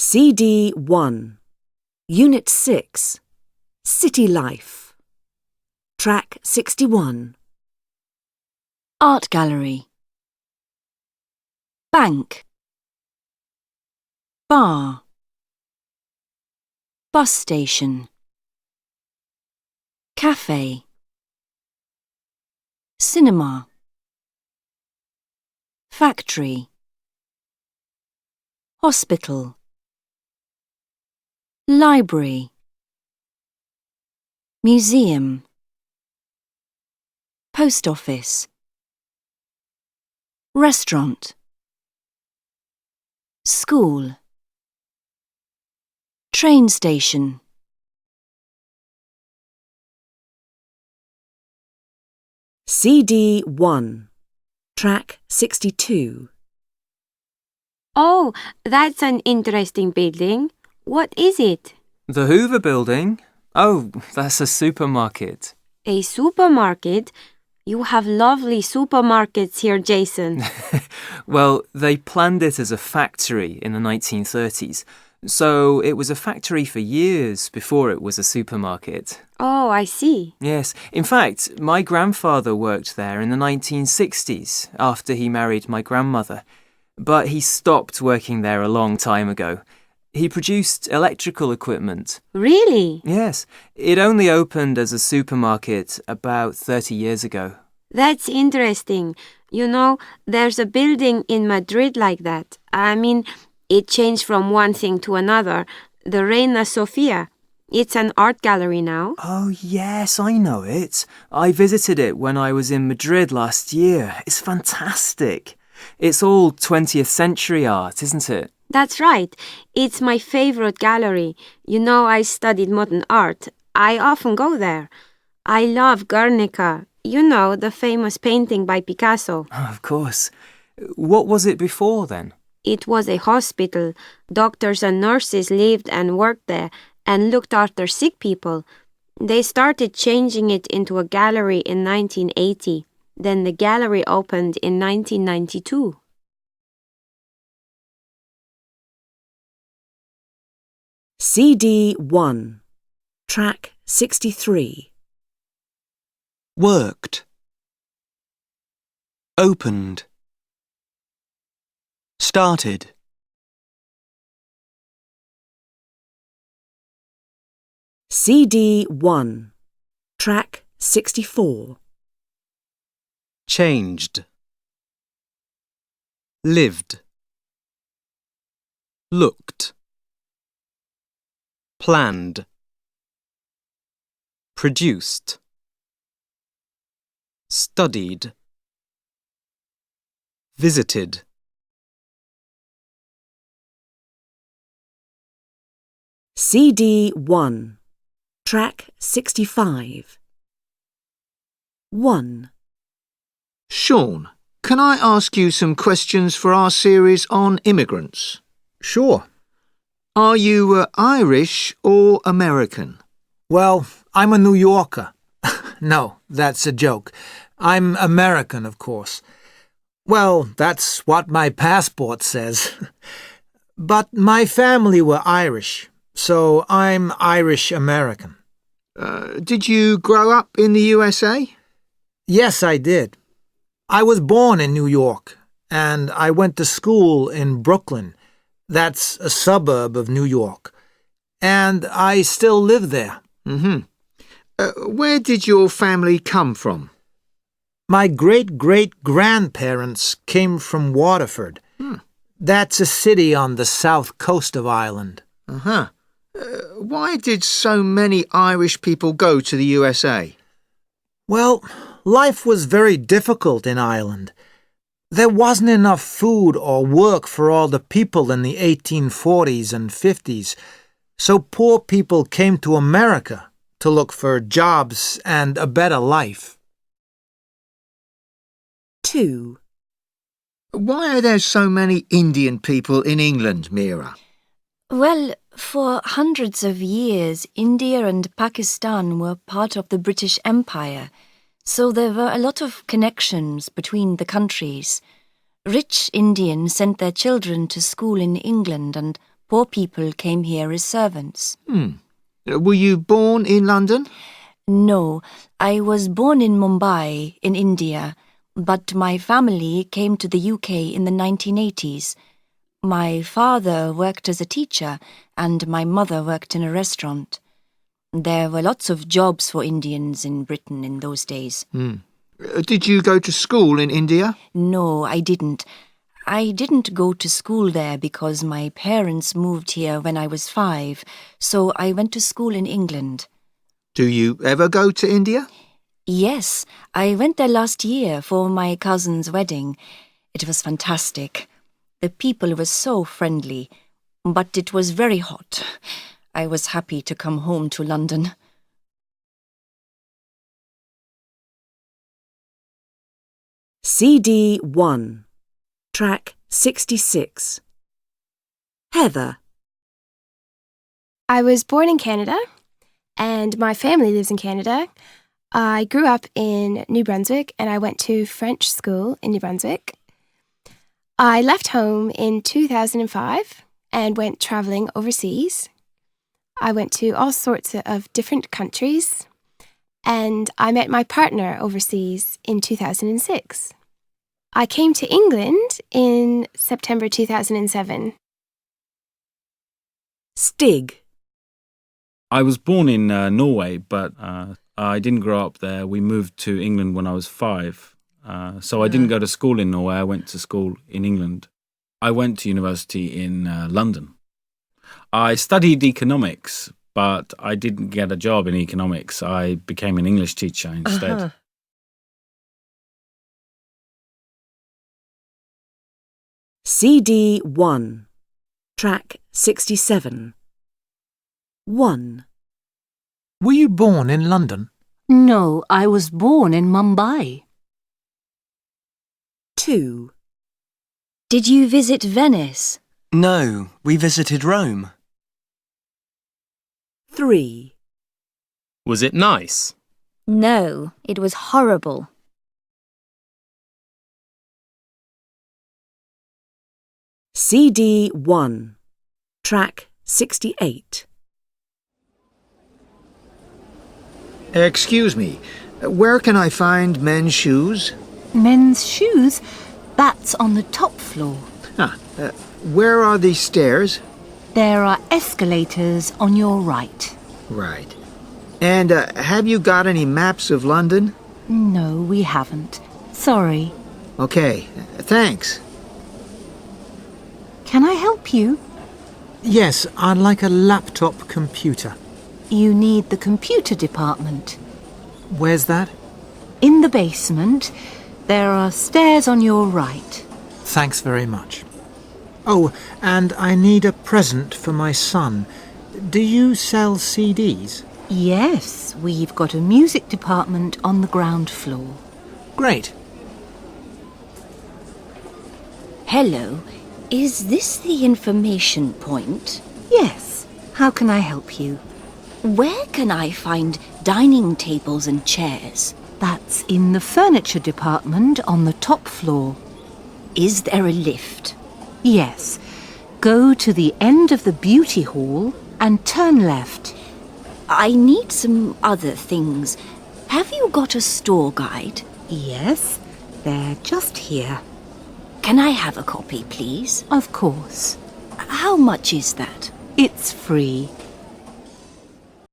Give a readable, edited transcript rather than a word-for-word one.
CD 1, Unit 6, City Life. Track 61. Art gallery. Bank. Bar. Bus station. Cafe. Cinema. Factory. Hospital. Library. Museum. Post office. Restaurant. School. Train station. CD 1, Track 62. Oh, that's an interesting building. What is it? The Hoover Building? Oh, that's a supermarket. A supermarket? You have lovely supermarkets here, Jason. Well, they planned it as a factory in the 1930s, so it was a factory for years before it was a supermarket. Oh, I see. Yes, in fact, my grandfather worked there in the 1960s after he married my grandmother, but he stopped working there a long time ago. He produced electrical equipment. Really? Yes, it only opened as a supermarket about 30 years ago. That's interesting. You know, there's a building in Madrid like that. I mean, it changed from one thing to another. The Reina Sofia. It's an art gallery now. Oh, yes, I know it. I visited it when I was in Madrid last year. It's fantastic. It's all 20th century art, isn't it? That's right. It's my favorite gallery. You know, I studied modern art. I often go there. I love Guernica. You know, the famous painting by Picasso. Oh, of course. What was it before then? It was a hospital. Doctors and nurses lived and worked there and looked after sick people. They started changing it into a gallery in 1980. Then the gallery opened in 1992. CD 1, Track 63. Worked. Opened. Started. CD 1, Track 64. Changed. Lived. Looked. Planned. Produced. Studied. Visited. CD 1, Track 65. 1. Sean, can I ask you some questions for our series on immigrants? Sure. Are you Irish or American? Well, I'm a New Yorker. No, that's a joke. I'm American, of course. Well, that's what my passport says. But my family were Irish, so I'm Irish-American. Did you grow up in the USA? Yes, I did. I was born in New York, and I went to school in Brooklyn. That's a suburb of New York. And I still live there. Mm-hmm. Where did your family come from? My great-great-grandparents came from Waterford. That's a city on the south coast of Ireland. Uh-huh. Why did so many Irish people go to the USA? Well, life was very difficult in Ireland. There wasn't enough food or work for all the people in the 1840s and 50s, so poor people came to America to look for jobs and a better life. 2. Why are there so many Indian people in England, Mira? Well, for hundreds of years, India and Pakistan were part of the British Empire, so there were a lot of connections between the countries. Rich Indians sent their children to school in England, and Poor people came here as servants. Were you born in London? No, I was born in Mumbai, in India, but my family came to the UK in the 1980s. My father worked as a teacher and my mother worked in a restaurant. There were lots of jobs for Indians in Britain in those days. Did you go to school in India? No, I didn't. I didn't go to school there because my parents moved here when I was 5, so I went to school in England. Do you ever go to India? Yes, I went there last year for my cousin's wedding. It was fantastic. The people were so friendly, but it was very hot. I was happy to come home to London. CD 1, track 66. Heather. I was born in Canada, and my family lives in Canada. I grew up in New Brunswick, and I went to French school in New Brunswick. I left home in 2005 and went traveling overseas. I went to all sorts of different countries, and I met my partner overseas in 2006. I came to England in September 2007. Stig. I was born in Norway, but I didn't grow up there. We moved to England when I was 5. So I didn't go to school in Norway. I went to school in England. I went to university in London. I studied economics, but I didn't get a job in economics. I became an English teacher instead. CD 1, track 67. 1. Were you born in London? No, I was born in Mumbai. 2. Did you visit Venice? No, we visited Rome. 3. Was it nice? No, it was horrible. CD 1, track 68. Excuse me, where can I find men's shoes? Men's shoes? That's on the top floor. Where are the stairs? There are escalators on your right. Right. And have you got any maps of London? No, we haven't. Sorry. Okay, thanks. Can I help you? Yes, I'd like a laptop computer. You need the computer department. Where's that? In the basement. There are stairs on your right. Thanks very much. Oh, and I need a present for my son. Do you sell CDs? Yes, we've got a music department on the ground floor. Great. Hello, is this the information point? Yes. How can I help you? Where can I find dining tables and chairs? That's in the furniture department on the top floor. Is there a lift? Yes. Go to the end of the beauty hall and turn left. I need some other things. Have you got a store guide? Yes, they're just here. Can I have a copy, please? Of course. How much is that? It's free.